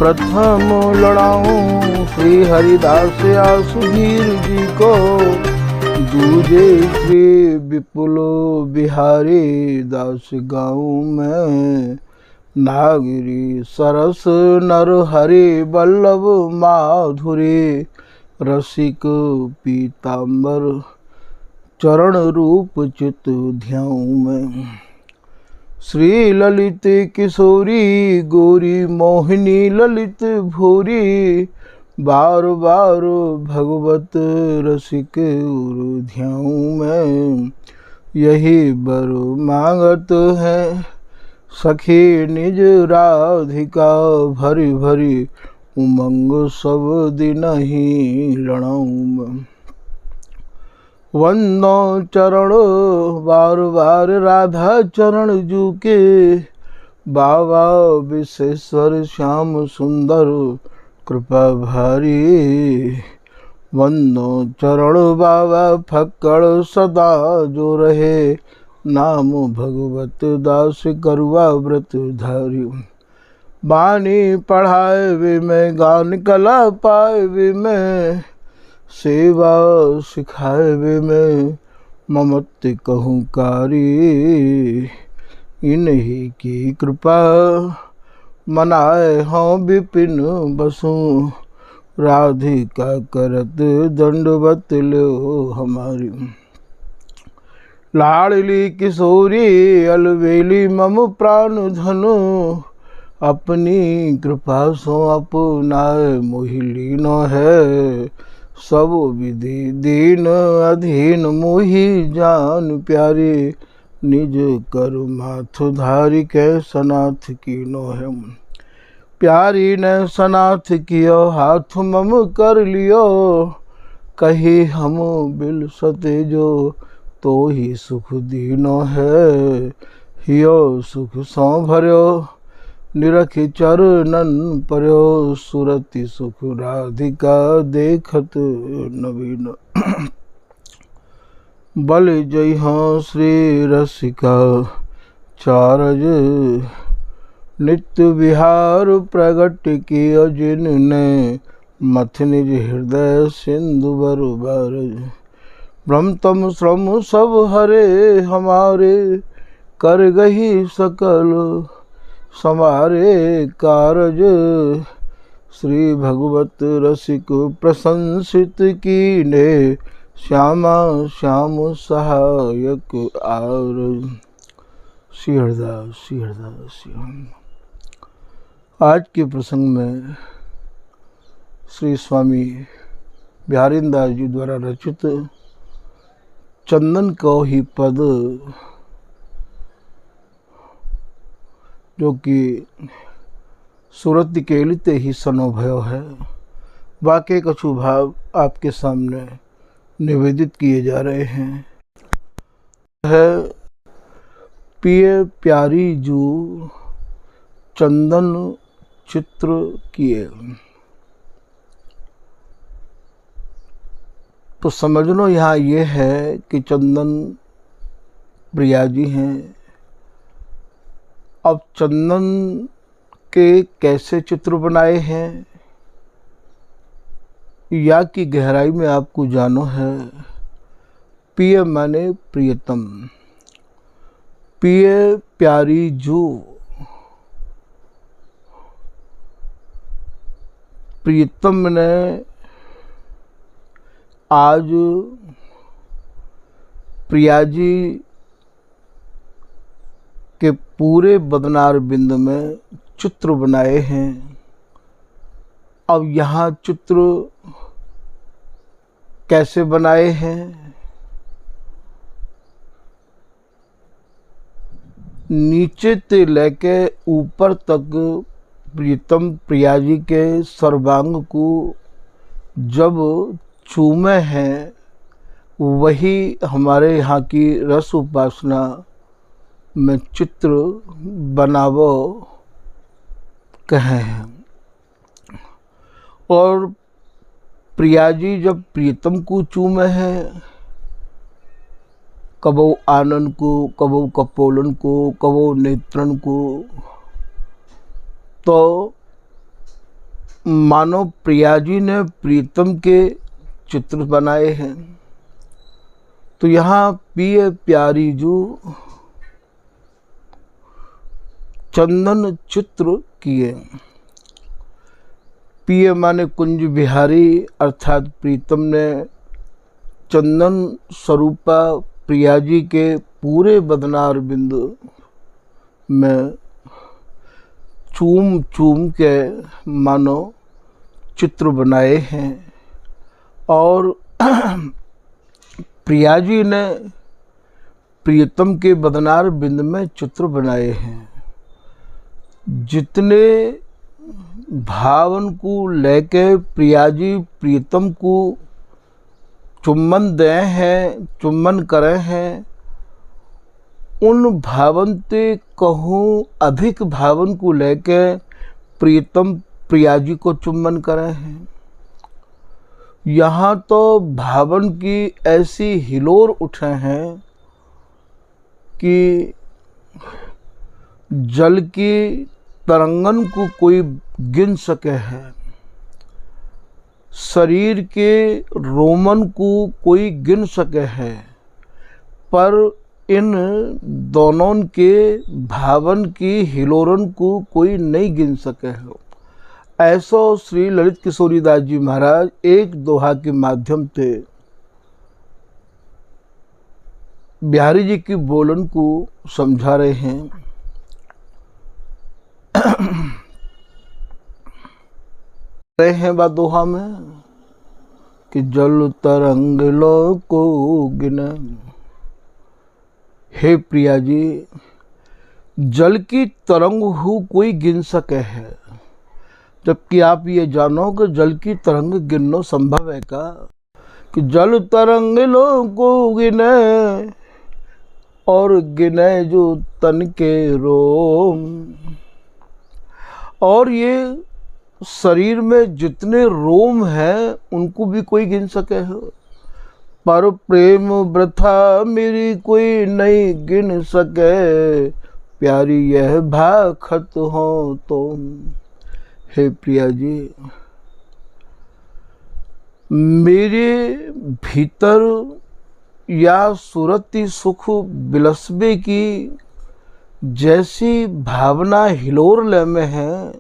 प्रथम लड़ाऊं श्री हरिदास आसुधीर जी को, दूजे श्री विपुल बिहारी दास गाऊं मैं। नागरी सरस नर हरि वल्लभ माधुरी, रसिक पीताम्बर चरण रूप चित ध्याऊं मैं। श्री ललित किशोरी गौरी मोहिनी ललित भूरी, बार बार भगवत रसिक उर ध्याऊं मैं। यही बर मांगत है सखी निज राधिका, भरी भरी उमंग सब दिन ही लड़ाऊं मैं। वंदो चरण बार बार राधा चरण जू के, बाबा विश्वेश्वर श्याम सुंदर कृपा भारी। वंदो चरण बाबा फक्कड़ सदा जो रहे, नाम भगवत दास करुआ व्रत धारी। बानी पढ़ाए वे मैं गान कला पाए वे मैं, सेवा सिखाए वे मैं ममत्व कहूँ कारी। इन्हीं की कृपा मनाए हों विपिन बसु, राधिका करत दंडवत लो हमारी। लाडली किशोरी अलवेली मम प्राण धनु, अपनी कृपा सो अपनाए मोहि लीनो है। सब विधि दीन अधीन मोहि जान प्यारी, निज कर माथ धारी कै सनाथ कीनो है। प्यारी ने सनाथ कियो हाथ मम कर लियो, कही हम बिल सते जो तो ही सुख दीनो है। हियो सुख सौ भर्यो निरख चरणन पर्यो, सुरति सुख राधिका देखत नवीन। बल जय हाँ श्री रसिका चारज, नित्य विहार प्रगट किया जिनने, मथ निज हृदय सिंधु बरबारज। ब्रह्म तम श्रम सब हरे हमारे, कर गही सकल समारे कारज। श्री भगवत रसिक प्रशंसित कीने, श्यामा श्याम सहायक आर। श्री हरदास श्री हरदास श्री। आज के प्रसंग में श्री स्वामी बिहारीदास जी द्वारा रचित चंदन को ही पद, जो कि सुरति केलिते ही सनो भयो है, वाकई कछु भाव आपके सामने निवेदित किए जा रहे हैं। है पिए प्यारी जू चंदन चित्र किए। तो समझ लो यहाँ ये है कि चंदन प्रिया जी हैं। अब चंदन के कैसे चित्र बनाए हैं या की गहराई में आपको जानो है। पिय माने प्रियतम, पिय प्यारी जो, प्रियतम ने आज प्रिया जी के पूरे बदनार बिंद में चित्र बनाए हैं। अब यहाँ चित्र कैसे बनाए हैं? नीचे से लेके ऊपर तक प्रीतम प्रिया जी के सर्वांग को जब चूमे हैं, वही हमारे यहाँ की रस उपासना में चित्र बनावो कहे हैं। और प्रिया जी जब प्रीतम को चूमे हैं, कबो आनंद को, कबो कपोलन को, कबो नेत्रन को, तो मानो प्रिया जी ने प्रीतम के चित्र बनाए हैं। तो यहाँ पिए प्यारी जू चंदन चित्र किए। पिए माने कुंज बिहारी अर्थात प्रीतम ने चंदन स्वरूपा प्रिया जी के पूरे बदनार बिंदु में चूम चूम के मानो चित्र बनाए हैं और प्रिया जी ने प्रियतम के बदनार बिंद में चित्र बनाए हैं। जितने भावन को लेके प्रिया जी प्रियतम को चुम्बन दे हैं, चुम्बन करे हैं, उन भावन ते कहूँ अधिक भावन को लेके प्रियतम प्रिया जी को चुम्बन करे हैं। यहाँ तो भावन की ऐसी हिलोर उठे हैं कि जल की तरंगन को कोई गिन सके है, शरीर के रोमन को कोई गिन सके है, पर इन दोनों के भावन की हिलोरन को कोई नहीं गिन सके है। ऐसा श्री ललित किशोरीदास जी महाराज एक दोहा के माध्यम से बिहारी जी की बोलन को समझा रहे हैं। रहे हैं बा दोहा में कि जल तरंग लो को गिने। हे प्रिया जी, जल की तरंग हो कोई गिन सके है, जबकि आप ये जानो कि जल की तरंग गिनना संभव है का? कि जल तरंग लो को गिने और गिने जो तन के रोम। और ये शरीर में जितने रोम हैं उनको भी कोई गिन सके है, पर प्रेम वृथा मेरी कोई नहीं गिन सके, प्यारी यह भाखत हो तुम। हे प्रिया जी, मेरे भीतर या सुरति सुख बिलसबे की जैसी भावना हिलोर ले में है,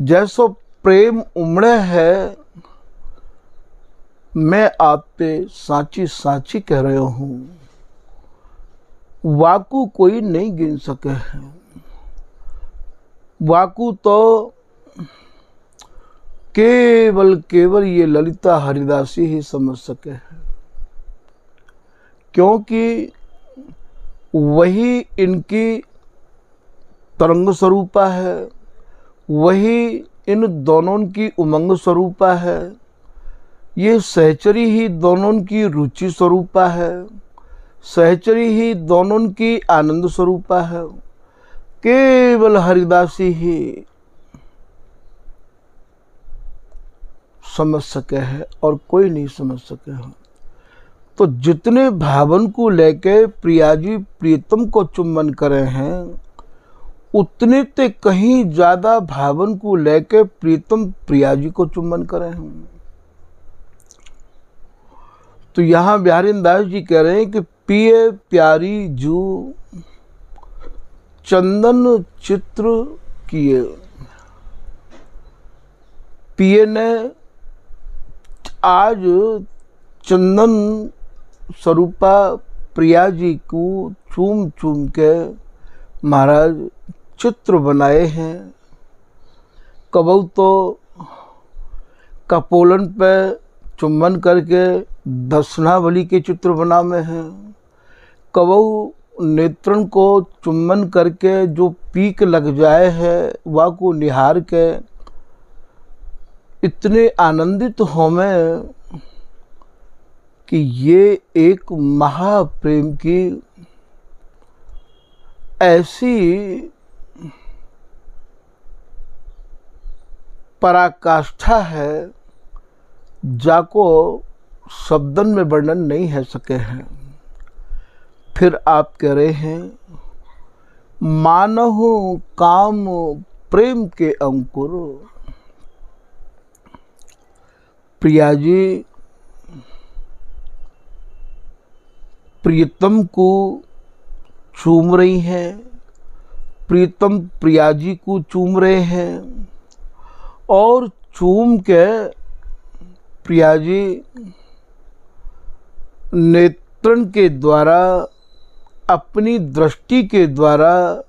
जैसो प्रेम उमड़े है, मैं आप पे साची साची कह रहा हूँ, वाकू कोई नहीं गिन सके है। वाकू तो केवल ये ललिता हरिदासी ही समझ सके है, क्योंकि वही इनकी तरंग स्वरूपा है, वही इन दोनों की उमंग स्वरूपा है, ये सहचरी ही दोनों की रुचि स्वरूपा है, सहचरी ही दोनों की आनंद स्वरूपा है। केवल हरिदासी ही समझ सके है और कोई नहीं समझ सके है। तो जितने भावन को लेके प्रिया जी प्रीतम को चुम्बन करे हैं, उतने ते कहीं ज्यादा भावन को लेके प्रीतम प्रिया जी को चुम्बन करे हैं। तो यहाँ बिहारी दास जी कह रहे हैं कि पिए प्यारी जू चंदन चित्र किए। पिए ने आज चंदन स्वरूपा प्रिया जी को चूम चूम के महाराज चित्र बनाए हैं। कबहू तो कपोलन पे चुम्बन करके दर्शनावली के चित्र बनावे हैं, कबहू नेत्रन को चुम्बन करके जो पीक लग जाए है वह को निहार के इतने आनंदित हो में कि ये एक महाप्रेम की ऐसी पराकाष्ठा है जाको शब्दन में वर्णन नहीं है सके हैं। फिर आप कह रहे हैं मानहु काम प्रेम के अंकुर। प्रिया जी प्रीतम को चूम रही हैं, प्रीतम प्रिया जी को चूम रहे हैं और चूम के प्रिया जी नेत्रन के द्वारा, अपनी दृष्टि के द्वारा,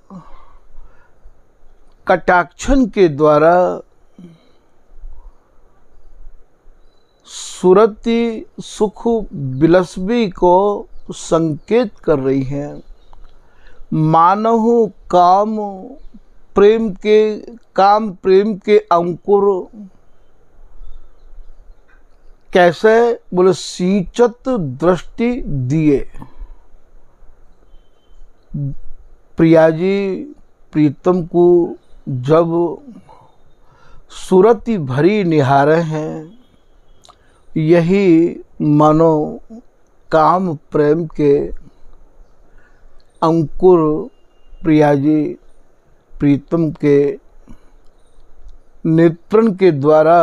कटाक्षन के द्वारा सुरति सुख बिलसबी को संकेत कर रही हैं। मानहु काम प्रेम के अंकुर कैसे बोले सींचत दृष्टि दिए। प्रिया जी प्रीतम को जब सुरति भरी निहारे हैं, यही मानो काम प्रेम के अंकुर प्रिया जी प्रीतम के नेत्रन के द्वारा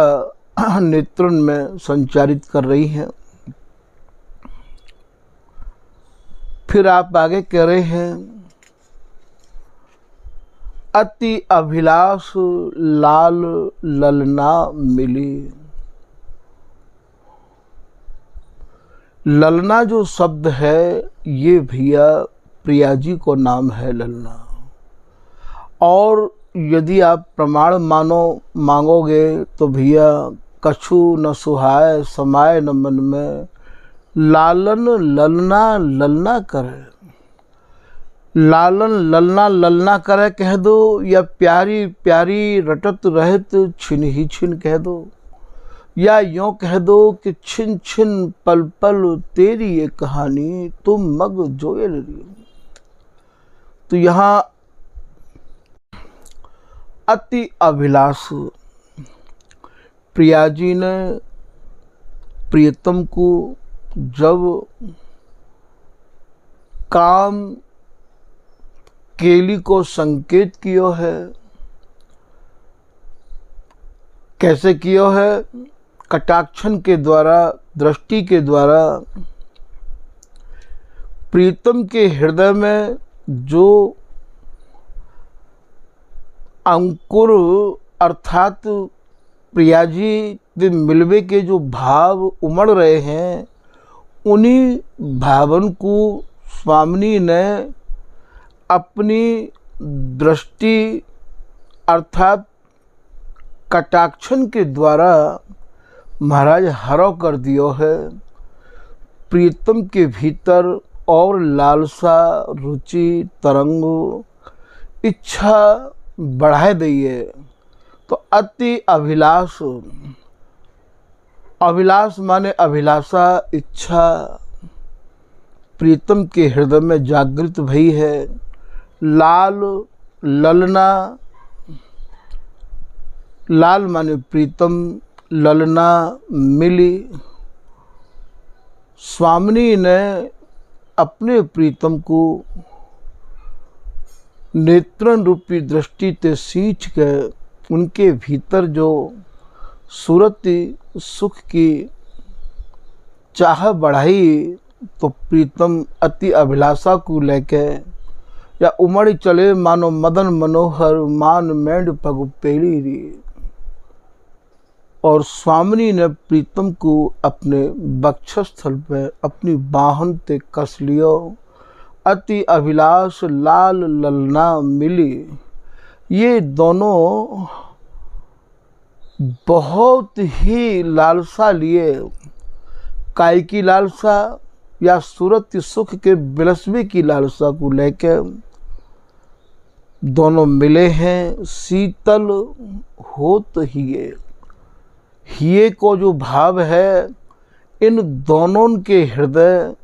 नेत्रन में संचारित कर रही हैं। फिर आप आगे कह रहे हैं, अति अभिलाष लाल ललना मिली। ललना जो शब्द है ये भैया प्रिया जी को नाम है ललना। और यदि आप प्रमाण मांगोगे तो भैया कछु न सुहाय समाय न मन में, लालन ललना ललना करे। लालन ललना ललना करे कह दो, या प्यारी प्यारी रटत रहत छिन ही छिन कह दो, या यूँ कह दो कि छिन छिन पल पल तेरी ये कहानी तुम मग जोयल रही। तो यहाँ अति अभिलाष प्रिया जी ने प्रियतम को जब काम केली को संकेत किया है, कैसे किया है? कटाक्षन के द्वारा, दृष्टि के द्वारा। प्रीतम के हृदय में जो अंकुर अर्थात प्रिया जी के मिलवे के जो भाव उमड़ रहे हैं, उन्हीं भावन को स्वामिनी ने अपनी दृष्टि अर्थात कटाक्षन के द्वारा महाराज हरव कर दियो है। प्रीतम के भीतर और लालसा, रुचि, तरंग, इच्छा बढ़ा दिए। तो अति अभिलाष, अभिलाष माने अभिलाषा, इच्छा प्रीतम के हृदय में जागृत भई है। लाल ललना, लाल माने प्रीतम, ललना मिली। स्वामिनी ने अपने प्रीतम को नेत्रन रूपी दृष्टि ते सींच के उनके भीतर जो सुरति सुख की चाह बढ़ाई, तो प्रीतम अति अभिलाषा को लेके या उमड़ चले मानो मदन मनोहर मान मेंढ पग पेली री। और स्वामिनी ने प्रीतम को अपने वक्षस्थल पे अपनी बाहन ते कस लियो। अति अभिलाष लाल ललना मिली। ये दोनों बहुत ही लालसा लिए। काय की लालसा? या सूरत सुख के बिलसबे की लालसा को लेके दोनों मिले हैं। शीतल होत हिये को जो भाव है, इन दोनों के हृदय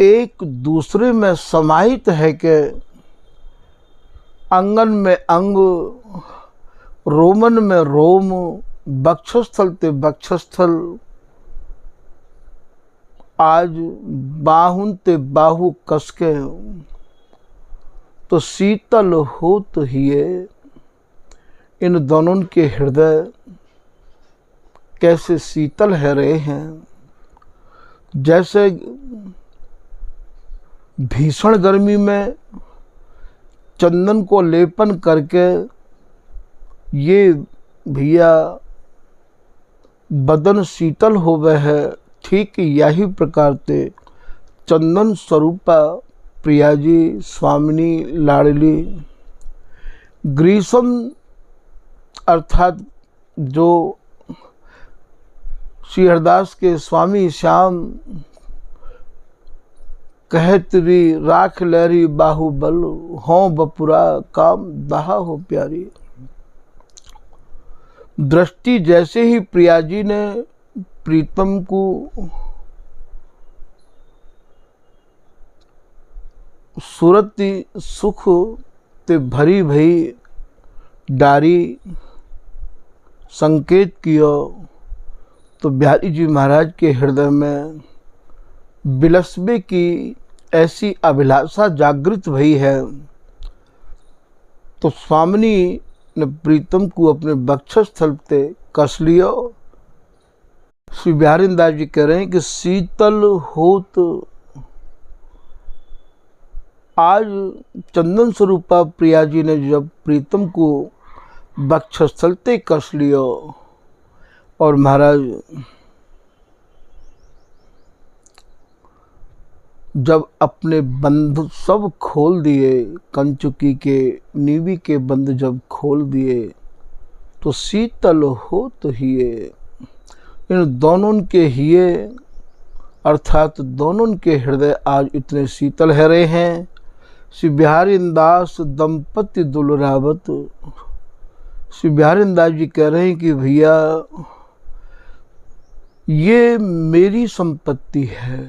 एक दूसरे में समाहित है कि अंगन में अंग, रोमन में रोम, वक्षस्थल ते वक्षस्थल, आज बाहुन ते बाहु कसके। तो शीतल होत हिये, इन दोनों के हृदय कैसे शीतल है रहे हैं। जैसे भीषण गर्मी में चंदन को लेपन करके ये भैया बदन शीतल हो गए है, ठीक यही प्रकार से चंदन स्वरूपा प्रिया जी स्वामिनी लाडली ग्रीष्म अर्थात जो श्री हरदास के स्वामी श्याम कहतरी राख लहरी बाहुबल हो बपुरा काम दहा हो प्यारी। दृष्टि जैसे ही प्रिया जी ने प्रीतम को सूरती सुख ते भरी भई डारी संकेत किया तो बिहारी जी महाराज के हृदय में बिलसबे की ऐसी अभिलाषा जागृत भई है। तो स्वामिनी ने प्रीतम को अपने वक्षस्थल पे कस लिया। श्री बिहारी दास जी कह रहे हैं कि शीतल होत आज चंदन स्वरूपा प्रिया जी ने जब प्रीतम को वक्षस्थल पे कस लिया और महाराज जब अपने बंध सब खोल दिए, कंचुकी के नीवी के बंध जब खोल दिए तो शीतल हो तो हिए। इन दोनों के हिए अर्थात दोनों के हृदय आज इतने शीतल है रहे हैं। श्री बिहारी दास दंपति दुलरावत श्री बिहारी दास जी कह रहे हैं कि भैया ये मेरी संपत्ति है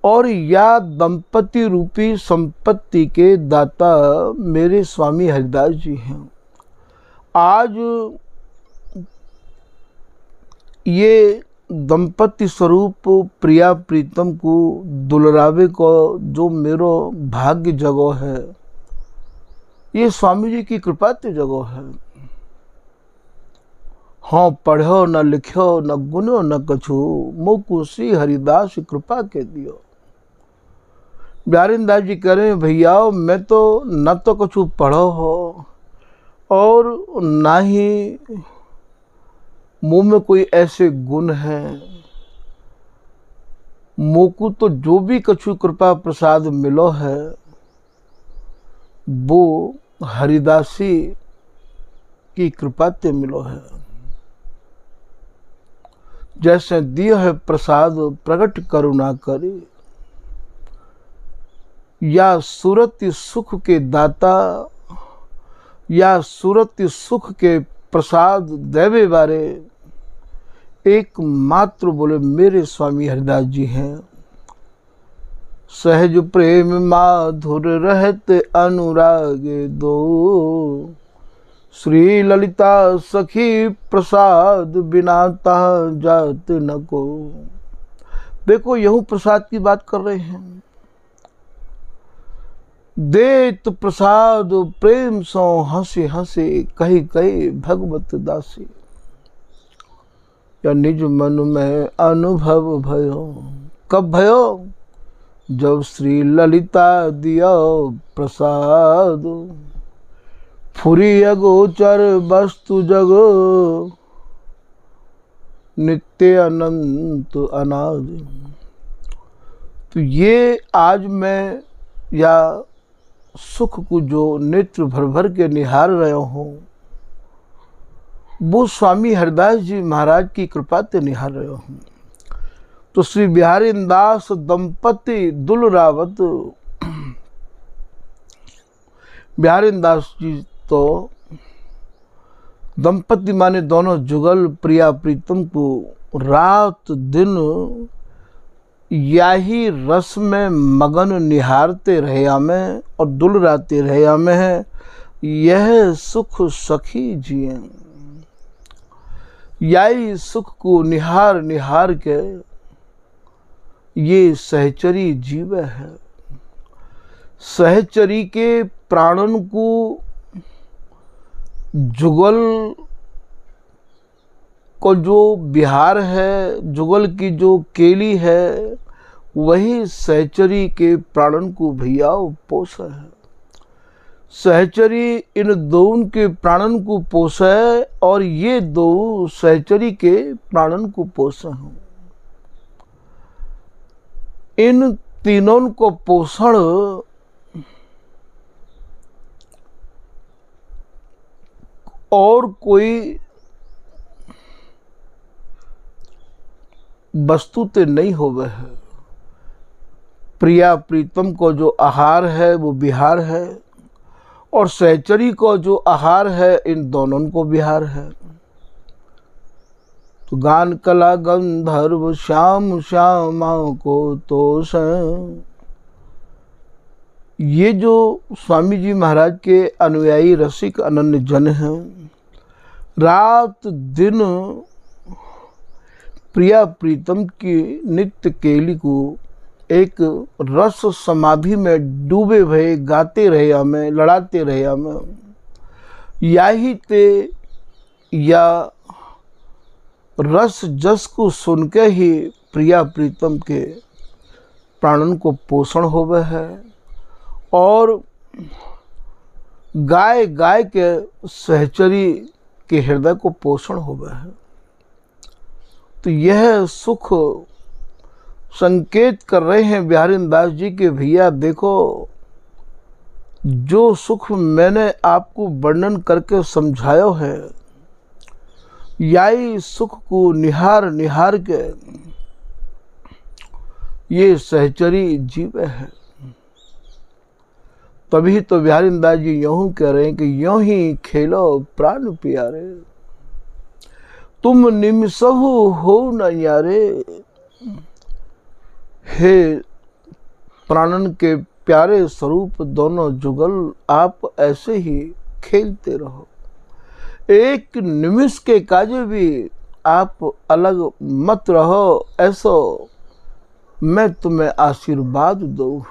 और या दंपति रूपी संपत्ति के दाता मेरे स्वामी हरिदास जी हैं। आज ये दंपति स्वरूप प्रिया प्रीतम को दुलरावे को जो मेरो भाग्य जगह है, ये स्वामी जी की कृपा ते जगह है। हाँ पढ़ो न लिखो न गुनो न कछु मोकु श्री हरिदास कृपा के दियो। बिहारी दास जी कह रहे हैं भैया मैं तो न तो कुछ पढ़ो हो और ना ही मुँह में कोई ऐसे गुण हैं। मोकु तो जो भी कछु कृपा प्रसाद मिलो है वो हरिदासी की कृपा ते मिलो है। जैसे दियो है प्रसाद प्रकट करुणा करी, या सूरत सुख के दाता या सूरत सुख के प्रसाद देवे बारे एकमात्र बोले मेरे स्वामी हरिदास जी हैं। सहज प्रेम माधुर रहत अनुराग दो, श्री ललिता सखी प्रसाद बिना ता जात न को। देखो यहू प्रसाद की बात कर रहे हैं। देत प्रसाद प्रेम सो हंसे हंसे कही कही भगवत दासी, या निज मन में अनुभव भयो। कब भयो? जब श्री ललिता दिया प्रसाद, फुरी अगोचर वस्तु जगो नित्य अनंत अनाद। तो ये आज मैं या सुख को जो नेत्र भर भर के निहार रहे हूँ वो स्वामी हरिदास जी महाराज की कृपा से निहार रहे हूँ। तो श्री बिहारी दास दंपति दुलरावत बिहारी दास जी तो दंपति माने दोनों जुगल प्रिया प्रीतम को रात दिन यही रस में मगन निहारते रहे में और दुलराते रहे में है। यह सुख सखी जिए, यही सुख को निहार निहार के ये सहचरी जीव है। सहचरी के प्राणन को जुगल को जो बिहार है, जुगल की जो केली है, वही सहचरी के प्राणन को भैया पोष है। सहचरी इन दोनों के प्राणन को पोष है और ये दो सहचरी के प्राणन को पोष हैं। इन तीनों को पोषण और कोई वस्तु ते नहीं होवे है। प्रिया प्रीतम को जो आहार है वो विहार है और सहचरी को जो आहार है इन दोनों को विहार है। तो गान कला गंधर्व श्याम श्यामा को तोष। ये जो स्वामी जी महाराज के अनुयायी रसिक अनन्य जन हैं, रात दिन प्रिया प्रीतम की नित्य केली को एक रस समाधि में डूबे भये गाते रहे हमें, लड़ाते रहे हमें। या ही ते या रस जस को सुन के ही प्रिया प्रीतम के प्राणन को पोषण होवे है और गाय गाय के सहचरी के हृदय को पोषण होवे है। तो यह सुख संकेत कर रहे हैं बिहारी दास जी के भैया देखो, जो सुख मैंने आपको वर्णन करके समझायो है, याई सुख को निहार निहार के ये सहचरी जीवे है। तभी तो बिहारी दास जी यूं कह रहे हैं कि यूं ही खेलो प्राण प्यारे, तुम निमिषहु हो न यारे। हे प्राणन के प्यारे स्वरूप दोनों जुगल, आप ऐसे ही खेलते रहो, एक निमिष के काजे भी आप अलग मत रहो, ऐसो मैं तुम्हें आशीर्वाद दूँ।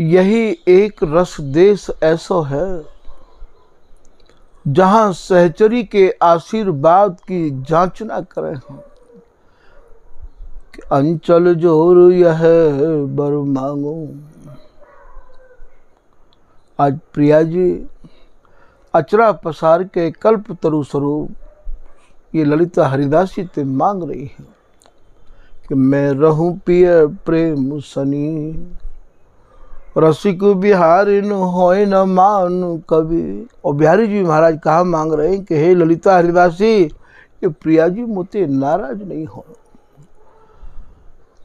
यही एक रस देश ऐसो है जहां सहचरी के आशीर्वाद की जांचना करें हम कि अंचल जोर यह बर मांगो। आज प्रिया जी अचरा पसार के कल्प तरु स्वरूप ये ललिता हरिदासी ते मांग रही है कि मैं रहूं पिय प्रेम सनी, रसिक बिहारी न होय न मान कवि। और बिहारी जी महाराज कहा मांग रहे हैं कि हे ललिता हरिदासी, ये प्रिया जी मुझे नाराज नहीं हो।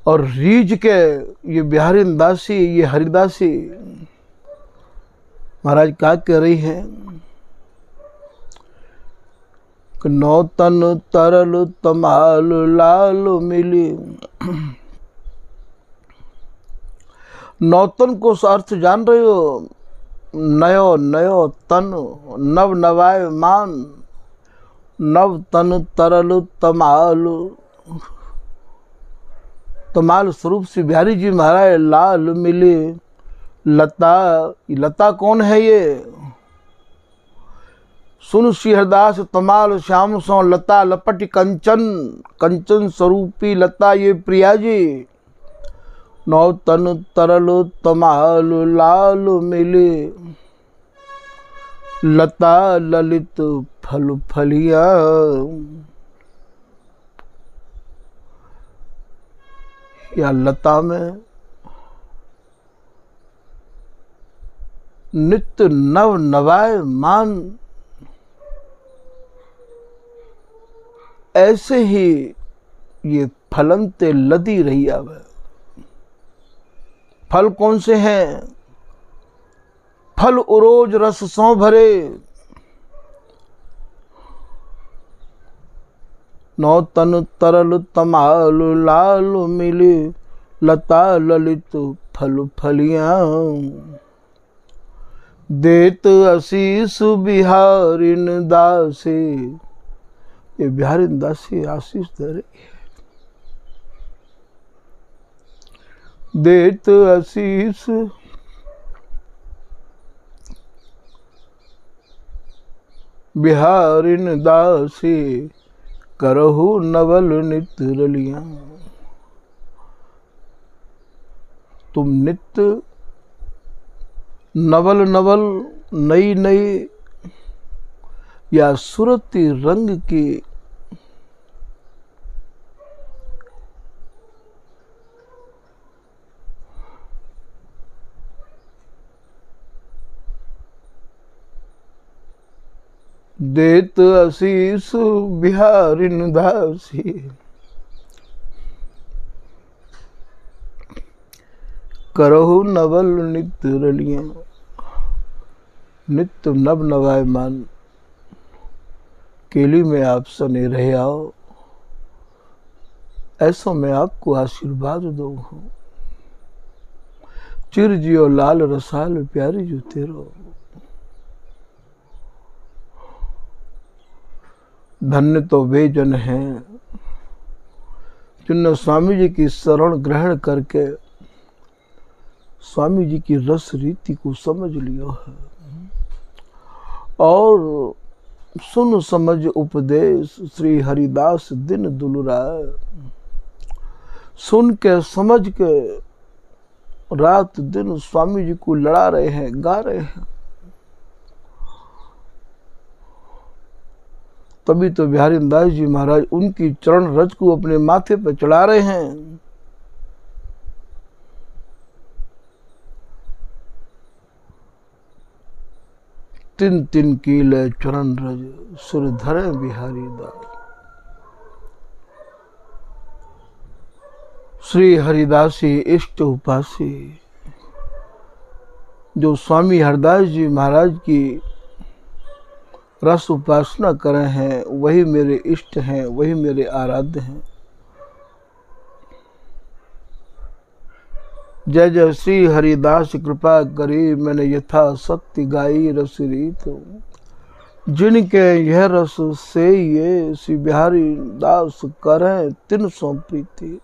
और रीझ के ये बिहारी दासी, ये हरिदासी महाराज क्या कह रही है कि नौतन तरल तमाल लाल मिली। नौतन को अर्थ जान रहे हो, नयो नयो तन, नव नवाय मान, नव तन तरल तमाल। तमाल स्वरूप से बिहारी जी महाराज लाल मिले। लता, लता कौन है ये? सुन सिंहदास तमाल श्याम सो लता लपट कंचन, कंचन स्वरूपी लता ये प्रिया जी। नौतन तरल तमाल लाल मिले, लता ललित फल फलिया। या लता में नित्य नव नवाय मान, ऐसे ही ये फलन ते लदी रही आवे। फल कौन से हैं? फल उरोज रस सौ भरे। नौतन तरल तमाल लाल मिले, लता ललित फल फलियां। देत आशीष बिहारिन दासी। ये बिहारिन दासी आशीष दे रही है। देत आशीष बिहारिन दासी करहु नवल नित रलियां। तुम नित्य नवल नवल नई नई या सुरती रंग की देत आशीष बिहारिन दासी। करहु नवल नित रलियां। नित्य नव नवायमान केली में आप सने रहे आओ, ऐसा मैं आपको आशीर्वाद दो हूं। चिर जियो लाल रसाल प्यारी जो तेरो। धन्य तो वे जन हैं जिन्होंने स्वामी जी की शरण ग्रहण करके स्वामी जी की रस रीति को समझ लियो है और सुन समझ उपदेश श्री हरिदास दिन दुलराय। सुन के समझ के रात दिन स्वामी जी को लड़ा रहे हैं, गा रहे हैं। तभी तो बिहारी दास जी महाराज उनकी चरण रज को अपने माथे पर चढ़ा रहे हैं। तिन तिन कीले चरण रज सुर धरे बिहारी दास। श्री हरिदासी इष्ट उपासी, जो स्वामी हरदास जी महाराज की रस उपासना करे हैं, वही मेरे इष्ट हैं, वही मेरे आराध्य हैं। जय जय श्री हरिदास कृपा करी, मैंने यथा शक्ति गाई रस रीत। जिनके यह रस से ये श्री बिहारी दास करें तिन सौ प्रीति।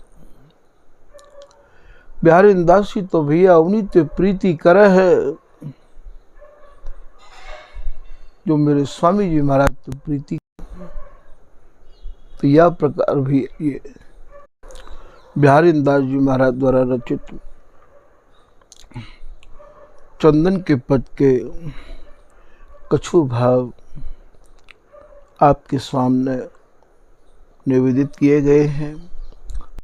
बिहारी दासी तो भैया उन्हीं ते प्रीति करे है जो मेरे स्वामी जी महाराज तो प्रीति। तो यह प्रकार भी ये बिहारी दास जी महाराज द्वारा रचित चंदन के पद के कछु भाव आपके सामने निवेदित किए गए हैं।